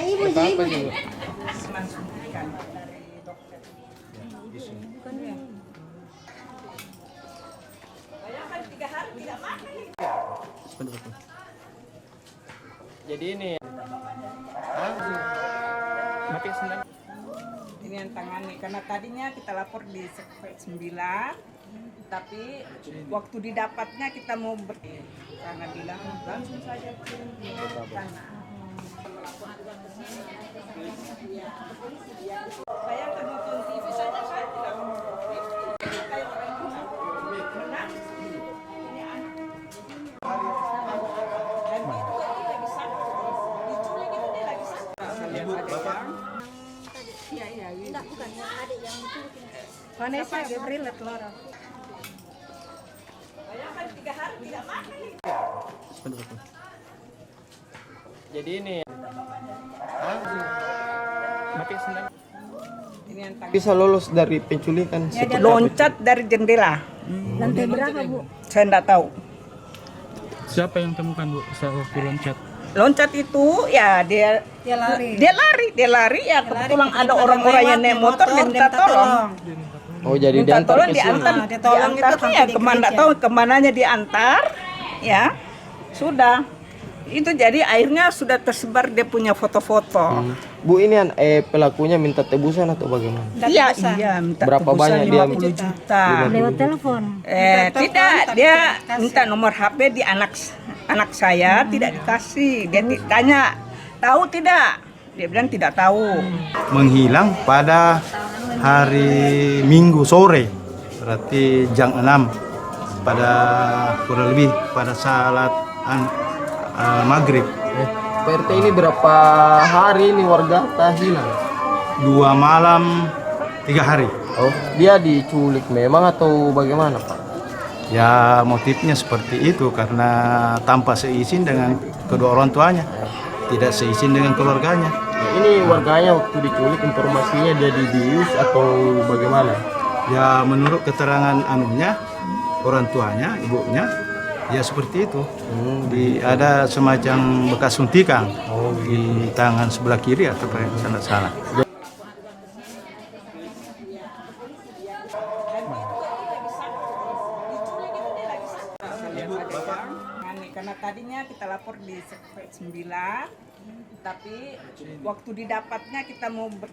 ibu jadi ibu. Jadi ini mati senang. Ini yang tangani karena tadinya kita lapor di Sekpek 9, tapi waktu didapatnya kita mau karena bilang langsung saja kirim ke sana. Saya kan nonton TV saja, saya tidak nonton TV. Kayak orang gila. Menangis. Ini anak. Dan itu lagi sakit. Diculik itu dia lagi sakit. Ibu, bapak. Iya. Enggak, bukan yang adik yang diculikin. Vanessa Gabriel Lora. Bayangkan 3 hari tidak makan. Jadi ini mati senang. Ini yang tangani. Bisa lolos dari penculikan Loncat dari jendela. Lantai berapa, Bu? Saya enggak tahu. Siapa yang temukan Bu saat waktu loncat? Loncat itu ya dia lari ya kebetulan ada orang-orang yang naik motor dia minta tolong. Oh, jadi Minta diantar tolong ke sini. diantar ya kemana tahu kemananya diantar ya sudah itu jadi akhirnya sudah tersebar dia punya foto-foto. Bu, ini pelakunya minta tebusan atau bagaimana? Iya minta Berapa tebusan banyak dia 50 juta. Lewat telepon. Tidak, dia minta nomor HP di anak saya tidak dikasih. Dia tanya, tahu tidak? Dia bilang tidak tahu. Menghilang pada hari Minggu sore, berarti jam 6 pada kurang lebih pada salat maghrib. Pak RT, ini berapa hari ini warga tak hilang? 2 malam 3 hari. Oh, dia diculik memang atau bagaimana, Pak? Ya, motifnya seperti itu karena tanpa seizin dengan kedua orang tuanya, tidak seizin dengan keluarganya. Nah, ini warganya waktu diculik informasinya dia dibius atau bagaimana? Ya, menurut keterangan anunya, orang tuanya, ibunya, ya seperti itu. Ada semacam bekas suntikan di tangan sebelah kiri atau sana salah. Karena tadinya kita lapor di Sekpek 9, tapi waktu didapatnya kita mau